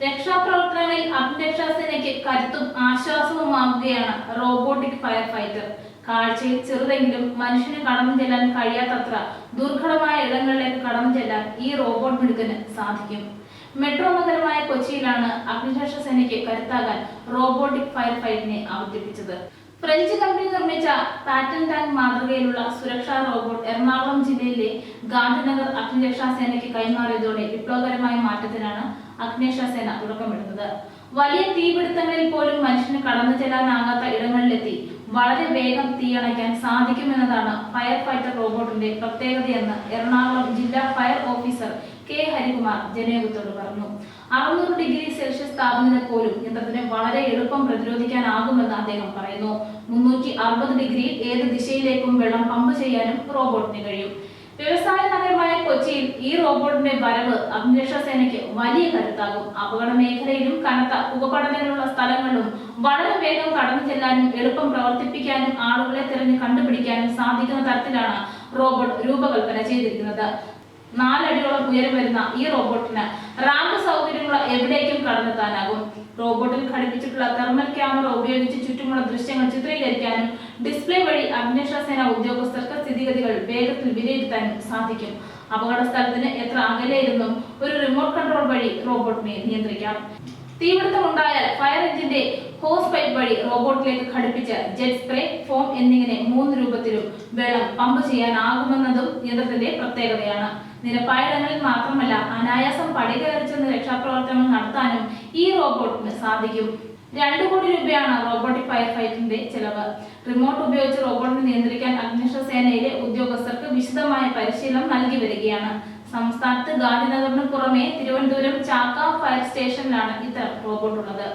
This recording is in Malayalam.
രക്ഷാപ്രവർത്തനങ്ങളിൽ അഗ്നിരക്ഷാസേനയ്ക്ക് കരുത്തും ആശ്വാസവുമാകുകയാണ് റോബോട്ടിക് ഫയർ ഫൈറ്റർ. കാഴ്ചയിൽ ചെറുതെങ്കിലും മനുഷ്യന് കടന്നു ചെല്ലാൻ കഴിയാത്തത്ര ദുർഘടമായ ഇടങ്ങളിലേക്ക് കടന്നു ചെല്ലാൻ ഈ റോബോട്ട് മിടുക്കന് സാധിക്കും. മെട്രോ നഗരമായ കൊച്ചിയിലാണ് അഗ്നിരക്ഷാസേനയ്ക്ക് കരുത്താകാൻ റോബോട്ടിക് ഫയർ ഫൈറ്ററിനെ അവതരിപ്പിച്ചത്. ഫ്രഞ്ച് കമ്പനി നിർമ്മിച്ച പാറ്റൻ ടാങ്ക് മാതൃകയിലുള്ള സുരക്ഷാ റോബോട്ട് എറണാകുളം ജില്ലയിലെ ഗാന്ധിനഗർ അഗ്നിരക്ഷാസേനയ്ക്ക് കൈമാറിയതോടെ വിപ്ലവകരമായ മാറ്റത്തിനാണ് അഗ്നിരക്ഷാസേന തുടക്കമിടുന്നത്. വലിയ തീപിടുത്തങ്ങളിൽ പോലും മനുഷ്യന് കടന്നു ചെല്ലാനാകാത്ത ഇടങ്ങളിലെത്തി വളരെ വേഗം തീയണയ്ക്കാൻ സാധിക്കുമെന്നതാണ് ഫയർ ഫൈറ്റർ റോബോട്ടിന്റെ പ്രത്യേകതയെന്ന് എറണാകുളം ജില്ലാ ഫയർ ഓഫീസർ കെ ഹരികുമാർ ജനയുഗത്തോട് പറഞ്ഞു. 600 ഡിഗ്രി സെൽഷ്യസ് താപനില പോലും യന്ത്രത്തിന് വളരെ എളുപ്പം പ്രതിരോധിക്കാനാകുമെന്ന് അദ്ദേഹം പറയുന്നു. 360 ഡിഗ്രിയിൽ ഏത് ദിശയിലേക്കും വെള്ളം പമ്പ് ചെയ്യാനും റോബോട്ടിന് കഴിയും. വ്യവസായ നഗരമായ കൊച്ചിയിൽ ഈ റോബോട്ടിന്റെ വരവ് അഗ്നിരക്ഷാസേനയ്ക്ക് വലിയ കരുത്താകും. അപകട മേഖലയിലും കനത്ത പുകപടലങ്ങളുള്ള സ്ഥലങ്ങളിലും വളരെ വേഗം കടന്നു ചെല്ലാനും എളുപ്പം പ്രവർത്തിപ്പിക്കാനും ആളുകളെ തിരഞ്ഞു കണ്ടുപിടിക്കാനും സാധിക്കുന്ന തരത്തിലാണ് റോബോട്ട് രൂപകൽപ്പന ചെയ്തിരിക്കുന്നത്. 4 അടിയോളം ഉയരം വരുന്ന ഈ റോബോട്ടിന് റാമ്പ് സൗകര്യമുള്ള എവിടേക്കും കടന്നെത്താനാകും. റോബോട്ടിൽ ഘടിപ്പിച്ചിട്ടുള്ള തെർമൽ ക്യാമറ ഉപയോഗിച്ച് ചുറ്റുമുള്ള ദൃശ്യങ്ങൾ ചിത്രീകരിക്കാനും ഡിസ്പ്ലേ വഴി അഗ്നിരക്ഷാസേന ഉദ്യോഗസ്ഥർക്ക് സ്ഥിതിഗതികൾ വേഗത്തിൽ വിലയിരുത്താനും സാധിക്കും. അപകട സ്ഥലത്തിന് എത്ര അകലെയിരുന്നും ഒരു റിമോട്ട് കൺട്രോൾ വഴി റോബോട്ടിനെ നിയന്ത്രിക്കാം. തീപിടുത്തമുണ്ടായാൽ ഫയർ എഞ്ചിന്റെ ഹോസ് പൈപ്പ് വഴി റോബോട്ടിലേക്ക് ഘടിപ്പിച്ച ജെറ്റ് സ്പ്രേ, ഫോം എന്നിങ്ങനെ 3 രൂപത്തിലും വെള്ളം പമ്പ് ചെയ്യാനാകുമെന്നതും യന്ത്രത്തിന്റെ പ്രത്യേകതയാണ്. നിരപ്പായിടങ്ങളിൽ മാത്രമല്ല അനായാസം പടി കയറി ചെന്ന് രക്ഷാപ്രവർത്തനങ്ങൾ നടത്താനും ഈ റോബോട്ടിന് സാധിക്കും. 2 കോടി രൂപയാണ് റോബോട്ടിക് ഫയർ ഫൈറ്ററിന്റെ ചെലവ്. റിമോട്ട് ഉപയോഗിച്ച് റോബോട്ടിനെ നിയന്ത്രിക്കാൻ അഗ്നിരക്ഷാസേനയിലെ ഉദ്യോഗസ്ഥർക്ക് വിശദമായ പരിശീലനം നൽകി വരികയാണ്. സംസ്ഥാനത്ത് ഗാന്ധിനഗറിന് പുറമെ തിരുവനന്തപുരം ചാക്ക ഫയർ സ്റ്റേഷനിലാണ് ഇത്തരം റോബോട്ട് ഉള്ളത്.